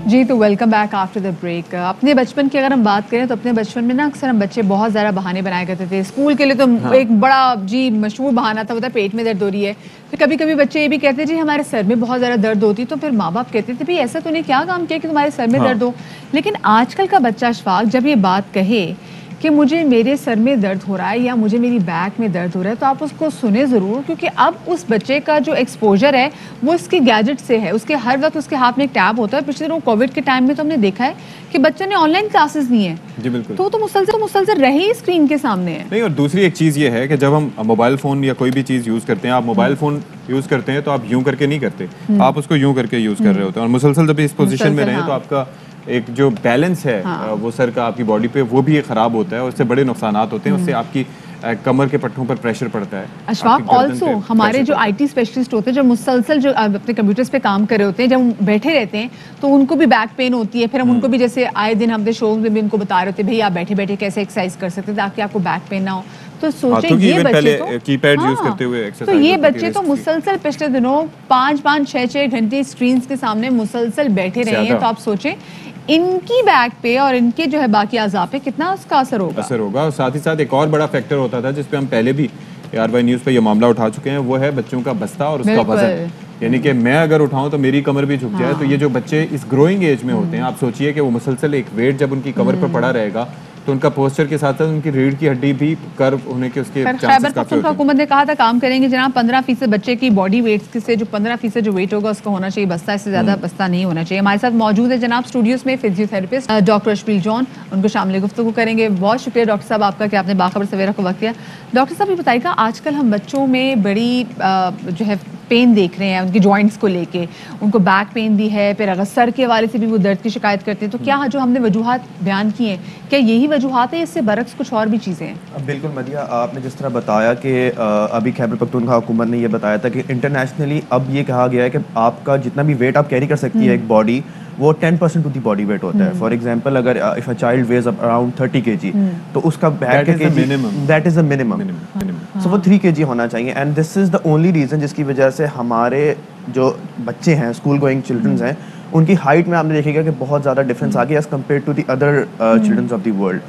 جی تو welcome back after the break. اپنے بچپن کی اگر ہم بات کریں تو اپنے بچپن میں نا اکثر ہم بچے بہت زیادہ بہانے بنایا کرتے تھے. اسکول کے لیے تو ایک بڑا مشہور بہانہ تھا, وہ تھا پیٹ میں درد ہو رہی ہے. پھر کبھی کبھی بچے یہ بھی کہتے جی ہمارے سر میں بہت زیادہ درد ہوتی, تو پھر ماں باپ کہتے تھے بھائی ایسا تو نہیں کیا کام کیا کہ تمہارے سر میں درد ہو. لیکن آج کل کا بچہ اشفاق جب یہ بات کہے کہ مجھے میرے سر میں درد ہو رہا ہے یا مجھے میری بیک میں درد ہو رہا ہے, تو آپ اس کو سنیں ضرور, کیونکہ اب اس بچے کا جو ایکسپوجر ہے وہ اس کی گیجٹ سے ہے. اس کے ہر وقت اس کے ہاتھ میں ایک ٹیب ہوتا ہے. پچھلے دنوں کووڈ کے ٹائم میں تو ہم نے دیکھا ہے کہ بچوں نے آن لائن کلاسز لی ہیں. جی بالکل, تو مسلسل رہی اسکرین کے سامنے ہے. نہیں, اور دوسری ایک چیز یہ ہے کہ جب ہم موبائل فون یا کوئی بھی چیز یوز کرتے ہیں, آپ موبائل فون یوز کرتے ہیں تو آپ یوں کر کے نہیں کرتے, آپ اس کو یوں کر کے یوز کر رہے ہوتے ہیں, اور مسلسل جب اس پوزیشن میں رہیں تو آپ کا ایک جو بیلنس ہے وہ سر کا آپ کی باڈی پہ وہ بھی خراب ہوتا ہے, اور اس سے بڑے نقصانات ہوتے ہیں. اس سے آپ کی کمر کے پٹھوں پر پریشر پڑتا ہے. اشفاق آلسو ہمارے جو آئی ٹی اسپیشلسٹ ہوتے ہیں جو مسلسل جو اپنے کمپیوٹرز پہ کام کر رہے ہوتے ہیں, جب بیٹھے رہتے ہیں تو ان کو بھی بیک پین ہوتی ہے. پھر ہم ان کو بھی جیسے آئے دن ہم شوز میں بھی ان کو بتا رہے ہوتے ہیں بھائی آپ بیٹھے بیٹھے کیسے ایکسرسائز کر سکتے ہیں تاکہ آپ کو بیک پین نہ ہو. تو سوچیں یہ بچے تو یہ بچے تو مسلسل پچھلے دنوں 5-6 گھنٹے اسکرینز کے سامنے مسلسل بیٹھے رہے ہیں. تو آپ سوچیں ان کی بیک پہ اور ان کے جو ہے باقی اعضاء پہ کتنا اس کا اثر ہوگا. اور ساتھ ہی ساتھ ایک اور بڑا فیکٹر ہوتا تھا جس پہ ہم پہلے بھی ARY نیوز پہ یہ معاملہ اٹھا چکے ہیں, وہ ہے بچوں کا بستہ اور اس کا وزن. یعنی کہ میں اگر اٹھاؤں تو میری کمر بھی جھک جائے. تو یہ جو بچے اس گروئنگ ایج میں ہوتے ہیں, آپ سوچئے کہ وہ مسلسل ایک ویٹ جب ان کی کمر پر پڑا رہے گا تو ان کا پوسچر کے ساتھ ساتھ ان کی ریڑھ کی ہڈی بھی کرو ہونے کے اس کے چانسز خیبر کافی پختونخوا حکومت نے کہا تھا کام کریں گے جناب. 15% بچے کی باڈی ویٹ سے جو 15% جو ویٹ ہوگا اس کا ہونا چاہیے بستہ, اس سے زیادہ بستہ نہیں ہونا چاہیے. ہمارے ساتھ موجود ہے جناب اسٹوڈیوز میں فزیو تھراپسٹ ڈاکٹر اشبیل جان, ان کو شامل گفتگو کریں گے. بہت شکریہ ڈاکٹر صاحب آپ کا کہ آپ نے باخبر سویرا کو وقت دیا. ڈاکٹر صاحب یہ بتائیے گا, آج کل ہم بچوں میں بڑی جو ہے پین دیکھ رہے ہیں ان کی جوائنٹس کو لے کے, ان کو بیک پین بھی ہے, پھر اگر سر کے حوالے سے بھی وہ درد کی شکایت کرتے ہیں. تو کیا جو ہم نے وجوہات بیان کی ہیں کیا یہی وجوہات ہیں, اس سے برعکس کچھ اور بھی چیزیں ہیں؟ بالکل مدیہ, آپ نے جس طرح بتایا کہ ابھی خیبر پختونخوا حکومت نے یہ بتایا تھا کہ انٹرنیشنلی اب یہ کہا گیا ہے کہ آپ کا جتنا بھی ویٹ آپ کیری کر سکتی ہے ایک باڈی, وہ 10% ٹو دی باڈی ویٹ ہوتا ہے. فار ایگزامپل اگر if a child weighs around 30 kg تو اس کا bag that is a minimum, so وہ 3 kg ہونا چاہیے. And this is the only reason جس کی وجہ سے ہمارے جو بچے ہیں اسکول گوئنگ چلڈرنز ہیں ان کی ہائٹ میں آپ نے دیکھے گا کہ بہت زیادہ ڈفرینس آ گیا as compare to the other childrens of the world.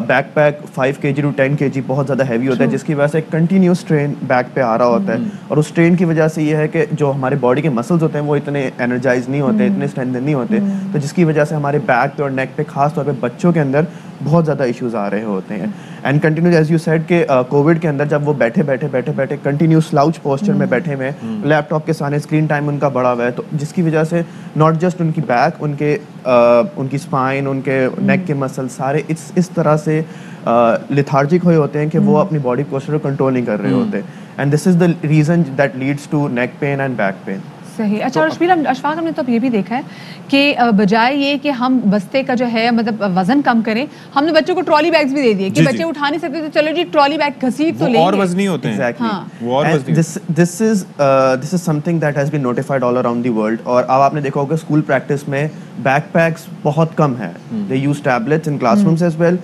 Backpack 5 kg to 10 kg بہت زیادہ ہیوی ہوتا ہے, جس کی وجہ سے کنٹینیوس اسٹرین بیک پہ آ رہا ہوتا ہے. اور اس اسٹرین کی وجہ سے یہ ہے کہ جو ہمارے باڈی کے مسلز ہوتے ہیں وہ اتنے انرجائز نہیں ہوتے, اتنے اسٹرینتھن نہیں ہوتے, تو جس کی وجہ سے ہمارے بیک پہ اور نیک پہ خاص طور پہ بچوں کے اندر بہت زیادہ ایشوز آ رہے ہوتے ہیں. And continue as you said کہ کووڈ کے اندر جب وہ بیٹھے کنٹینیو سلاؤچ پوسچر میں بیٹھے ہوئے, لیپ ٹاپ کے سامنے اسکرین ٹائم ان کا بڑا ہوا ہے, تو جس کی وجہ سے ناٹ جسٹ ان کی بیک, ان کی اسپائن, ان کے نیک کے مسل سارے اس طرح سے لیتھارجک ہوئے ہوتے ہیں کہ وہ اپنی باڈی پوسچر کو کنٹرول نہیں کر رہے ہوتے. And this is the reason that leads to neck pain and back pain. صحیح. اچھا اشفاق, ہم نے تو اب یہ بھی دیکھا ہے کہ بجائے یہ کہ ہم بستے کا جو ہے مطلب وزن کم کریں, ہم نے بچوں کو ٹرالی بیگز بھی دے دیے کہ بچے اٹھا نہیں سکتے تو چلو جی ٹرالی بیگ گھسیٹ تو لیں گے, اور وزنی ہوتے ہیں. This is something that has been notified all around the world. اور اب آپ نے دیکھا ہوگا اسکول پریکٹس میں بیک پیکس بہت کم ہے. They use tablets in classrooms as well.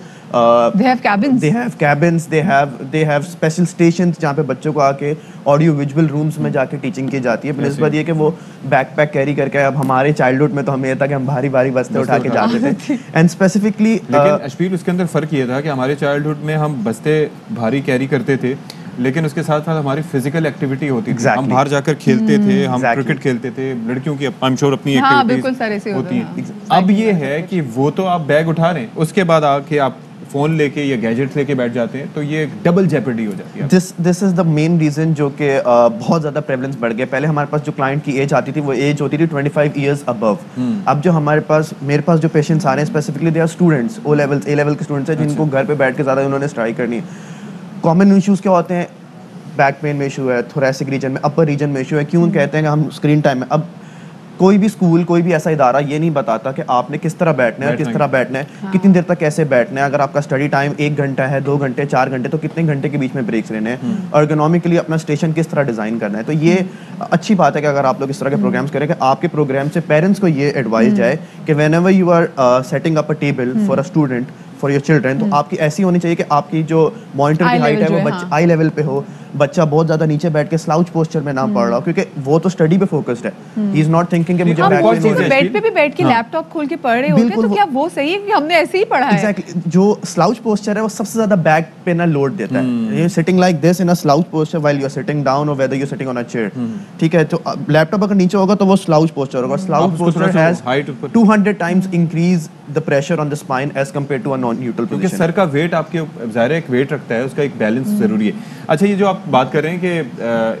They have cabins. They have special stations جہاں پہ بچوں کو آ کے آڈیو ویژول رومس میں جا کے ٹیچنگ کی جاتی ہے. بنسبت یہ کہ وہ بیک پیک کیری کر کے, اب ہمارے چائلڈہڈ میں تو ہمیں یہ تھا کہ ہم بھاری بستے اٹھا کے جاتے تھے. اینڈ اسپیسیفکلی لیکن اشبیل اس کے اندر فرق یہ تھا کہ ہمارے چائلڈہڈ میں ہم بستے بھاری کیری کرتے تھے, لیکن اس کے ساتھ ساتھ ہماری فزیکل ایکٹیویٹی ہوتی تھی. ہم باہر جا کر کھیلتے تھے, ہم کرکٹ کھیلتے تھے, لڑکیوں کی I'm sure اپنی ایکٹیویٹیز ہوتی ہیں. اب یہ ہے کہ وہ تو آپ بیگ اٹھا رہے ہیں, اس کے بعد آ کے آپ فون لے کے یا گیجٹس لے کے بیٹھ جاتے ہیں, تو یہ ڈبل جیپرڈی ہو جاتی ہے. دس از دا مین ریزن جو کہ بہت زیادہ پریولنس بڑھ گیا. پہلے ہمارے پاس جو کلائنٹ کی ایج آتی تھی وہ ایج ہوتی تھی 25 ایئرس ابو. اب جو میرے پاس جو پیشنٹس آ رہے ہیں specifically they are students, A level کے اسٹوڈنٹس ہیں جن کو گھر پہ بیٹھ کے زیادہ انہوں نے اسٹرائی کرنی ہے. کامن ایشوز کیا ہوتے ہیں, بیک پین میں ایشو ہے, تھوریسک ریجن میں, اپر ریجن میں ایشو ہے. کیوں کہتے ہیں کہ ہم اسکرین ٹائم میں, اب کوئی بھی اسکول کوئی بھی ایسا ادارہ یہ نہیں بتاتا کہ آپ نے کس طرح بیٹھنا ہے, کس طرح بیٹھنا ہے, کتنی دیر تک کیسے بیٹھنا ہے. اگر آپ کا اسٹڈی ٹائم 1 گھنٹہ ہے, 2 گھنٹے, 4 گھنٹے, تو کتنے گھنٹے کے بیچ میں بریکس لینے ہیں, ارگونومکلی اپنا اسٹیشن کس طرح ڈیزائن کرنا ہے. تو یہ اچھی بات ہے کہ اگر آپ لوگ اس طرح کے پروگرامس کریں کہ آپ کے پروگرام سے پیرنٹس کو یہ ایڈوائز جائے کہ whenever you are setting up a table for a student for your children, تو آپ کی ایسی ہونی چاہیے کہ آپ کی جو مانیٹر کی ہائٹ ہے وہ آئی لیول پہ ہو, بچہ بہت زیادہ نیچے بیٹھ کے سلاؤچ پوسچر میں نہ پڑھ رہا ہو, کیونکہ وہ تو اسٹڈی پہ فوکسڈ ہے, ہی از ناٹ تھنکنگ کہ مجھے بیڈ پہ بھی بیٹھ کے لیپ ٹاپ کھول کے پڑھ رہے ہوتے ہیں, تو کیا وہ صحیح ہے کہ ہم نے ایسے ہی پڑھا ہے؟ ایگزیکٹلی, جو سلاؤچ پوسچر ہے وہ سب سے زیادہ بیک پہ نا لوڈ دیتا ہے. You sitting like this in a slouch posture while you are sitting down اور whether you sitting on a chair, ٹھیک ہے, تو لیپ ٹاپ اگر نیچے ہوگا تو وہ سلاؤچ پوسچر ہوگا. سلاؤچ posture has 200 times increase the pressure on the spine as compared to a non neutral position. کیونکہ سر کا ویٹ آپ کے ظاہر ایک ویٹ رکھتا ہے, اس کا ایک بیلنس ضروری ہے. اچھا, یہ جو آپ بات کر رہے ہیں کہ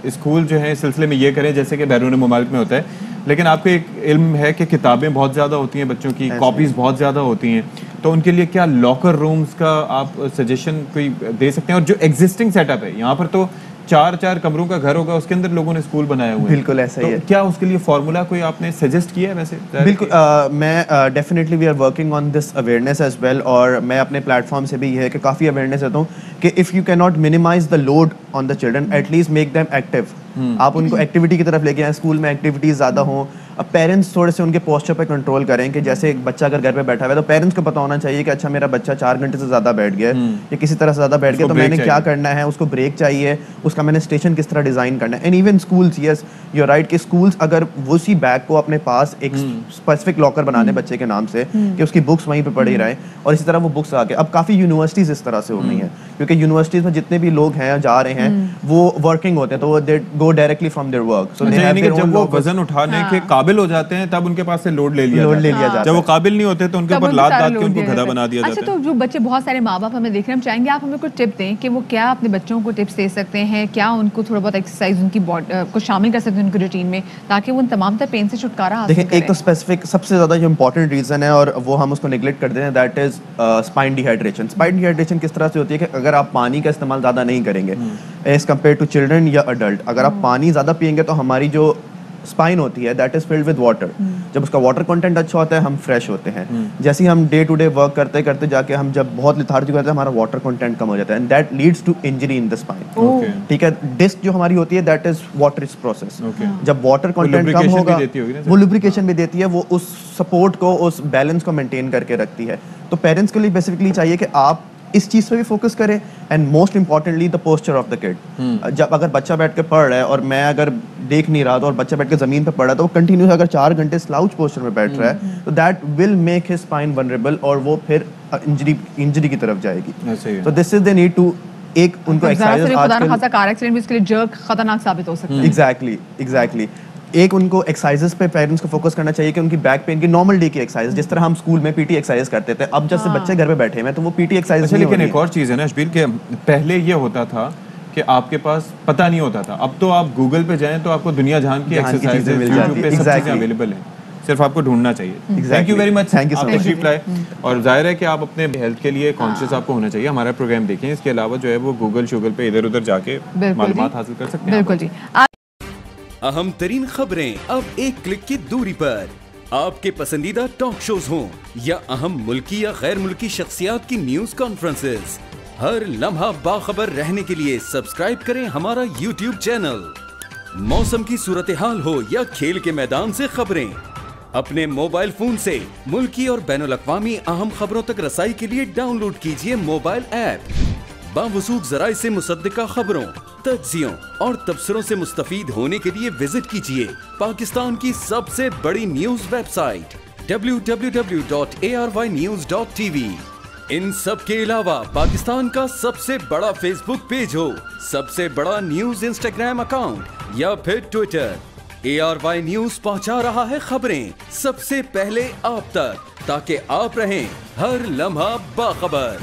اسکول جو ہے اس سلسلے میں یہ کریں جیسے کہ بیرون ممالک میں ہوتا ہے, لیکن آپ کو ایک علم ہے کہ کتابیں بہت زیادہ ہوتی ہیں بچوں کی, کاپیز بہت زیادہ ہوتی ہیں, تو ان کے لیے کیا لاکر رومز کا آپ سجیشن کوئی دے سکتے ہیں؟ اور جو ایگزسٹنگ سیٹ اپ ہے یہاں پر تو 4 کمروں کا گھر ہوگا, اس کے اندر لوگوں نے اسکول بنایا ہوا ہے. بالکل ایسا ہی ہے. کیا اس کے لیے فارمولا کوئی آپ نے سجیسٹ کیا ہے ویسے؟ بالکل, میں definitely we are working on this awareness as well, اور میں اپنے پلیٹ فارم سے بھی یہ ہے کہ کافی اویئرنیس دیتا ہوں کہ if you can not minimise the load on the children, at least make them active. آپ ان کو ایکٹیویٹی کی طرف لے کے آئیں, اسکول میں ایکٹیویٹیز زیادہ ہوں. اب پیرنٹس تھوڑے سے ان کے پوسچر پہ کنٹرول کریں کہ جیسے ایک بچہ اگر گھر پہ بیٹھا ہوا ہے تو پیرنٹس کو پتہ ہونا چاہیے کہ اچھا میرا بچہ 4 گھنٹے سے زیادہ بیٹھ گیا ہے یا کسی طرح سے زیادہ بیٹھ گیا, تو میں نے کیا کرنا ہے, اس کو بریک چاہیے, اس کا میں نے اسٹیشن کس طرح ڈیزائن کرنا ہے. And even schools, yes you are right کہ اسکولس اگر اسی بیگ کو اپنے پاس ایک اسپیسیفک لاکر بنا دیں بچے کے نام سے کہ اس کی بکس وہیں پہ پڑھی رہیں, اور اسی طرح وہ بکس آ کے, اب کافی یونیورسٹیز اس طرح سے ہو گئی ہیں کیونکہ یونیورسٹیز میں جتنے بھی لوگ ہیں جا رہے ہیں وہ ورکنگ ہوتے ہیں, تو وہ they go directly from their work. So جب وہ وزن اٹھانے کے قابل ہو جاتے ہیں تب ان کے پاس سے لوڈ لے لیا جاتا ہے, جب وہ قابل نہیں ہوتے تو ان کے اوپر لاد لاد کے ان کو گدھا بنا دیا جاتا ہے. اچھا, تو جو بچے بہت سارے ماں باپ ہمیں دیکھ رہے ہیں, ہم چاہیں گے آپ ہمیں کچھ ٹپ دیں کہ وہ کیا اپنے بچوں کو ٹپس دے سکتے ہیں, کیا ان کو تھوڑا بہت ایکسرسائز ان کی کو شامل کر سکتے ہیں ان کی روٹین میں, تاکہ وہ ان تمام تر پین سے چھٹکارا حاصل کریں. دیکھیں, ایک تو اسپیسیفک سب سے زیادہ جو امپورٹنٹ ریزن ہے اور وہ ہم اس کو نیگلیکٹ کرتے ہیں, that is spine D hydration. Spine D hydration کس طرح سے ہوتی ہے کہ اگر آپ پانی کا استعمال زیادہ نہیں کریں گے ایز کمپیئر ٹو چلڈرن یا اڈلٹ, اگر آپ پانی زیادہ پئیں گے تو ہماری جو اسپائن ہوتی ہے that is filled with water. جب اس کا واٹر کنٹینٹ اچھا ہوتا ہے ہم فریش ہوتے ہیں. جیسے ہی ہم ڈے ٹو ڈے ورک کرتے کرتے جا کے ہم جب بہت لیتھارجک ہوتے ہیں ہمارا واٹر کنٹینٹ کم ہو جاتا ہے, and that leads to injury in the spine. ٹھیک ہے, ڈسک جو ہماری ہوتی ہے دیٹ از واٹر پروسیس. جب واٹر کنٹینٹ کم ہوگا وہ لوبریکیشن بھی دیتی ہے, وہ اس سپورٹ کو, اس بیلنس کو مینٹین کر کے رکھتی ہے. تو پیرنٹس کے لیے بیسیکلی چاہیے کہ آپ اس چیز پہ بھی فوکس کریں, and most importantly the posture of the kid. جب اگر بچہ بیٹھ کے پڑھ رہا ہے اور میں اگر دیکھ نہیں رہا تو اور بچہ بیٹھ کے زمین پہ پڑھ رہا ہے تو وہ کنٹینیوس اگر 4 گھنٹے سلاؤچ پوسچر میں بیٹھ رہا ہے تو that will make his spine vulnerable, اور وہ پھر انجری کی طرف جائے گی. تو دس از دا نیڈ ٹو ایک ان کو ایکسرسائز, خدا نہ خاصا کار ایکسیڈنٹ بھی اس کے لیے جرک خطرناک ثابت ہو سکتا ہے. ایگزیکٹلی ایک ان کو ایکسرسائزز پہ پیرنٹس کو فوکس کرنا چاہیے کہ ان کی بیک پین کی نارمل ڈے کی ایکسرسائز, جس طرح ہم اسکول میں پی ٹی ایکسرسائز کرتے تھے, اب جب سے بچے گھر پہ بیٹھے ہیں تو وہ پی ٹی ایکسرسائز نہیں. لیکن ایک اور چیز ہے نا اشبیل, کہ پہلے یہ ہوتا تھا کہ آپ کے پاس پتہ نہیں ہوتا تھا, اب تو آپ گوگل پہ جائیں تو آپ کو دنیا جہان کی ایکسرسائز یوٹیوب پہ سب چیزیں اویلیبل ہیں, صرف آپ کو ڈھونڈنا چاہیے. تھینک یو ویری مچ, آپ تشریف لائے, اور ظاہر ہے کہ آپ اپنے ہیلتھ کے لیے کانشیس آپ کو ہونا چاہیے. ہمارا پروگرام دیکھیں, اس کے علاوہ جو ہے وہ گوگل شوگل پہ ادھر ادھر جا کے معلومات حاصل کر سکتے ہیں. بالکل جی. اہم ترین خبریں اب ایک کلک کی دوری پر, آپ کے پسندیدہ ٹاک شوز ہوں یا اہم ملکی یا غیر ملکی شخصیات کی نیوز کانفرنسز, ہر لمحہ باخبر رہنے کے لیے سبسکرائب کریں ہمارا یوٹیوب چینل. موسم کی صورتحال ہو یا کھیل کے میدان سے خبریں, اپنے موبائل فون سے ملکی اور بین الاقوامی اہم خبروں تک رسائی کے لیے ڈاؤن لوڈ کیجیے موبائل ایپ. باوثوق ذرائع سے مصدقہ خبروں, تجزیوں اور تبصروں سے مستفید ہونے کے لیے وزٹ کیجیے پاکستان کی سب سے بڑی نیوز ویب سائٹ www.arYnews.tv. ان سب کے علاوہ پاکستان کا سب سے بڑا فیس بک پیج ہو, سب سے بڑا نیوز انسٹاگرام اکاؤنٹ یا پھر ٹویٹر, ARY نیوز پہنچا رہا ہے خبریں سب سے پہلے آپ تک, تاکہ آپ رہیں ہر لمحہ باخبر.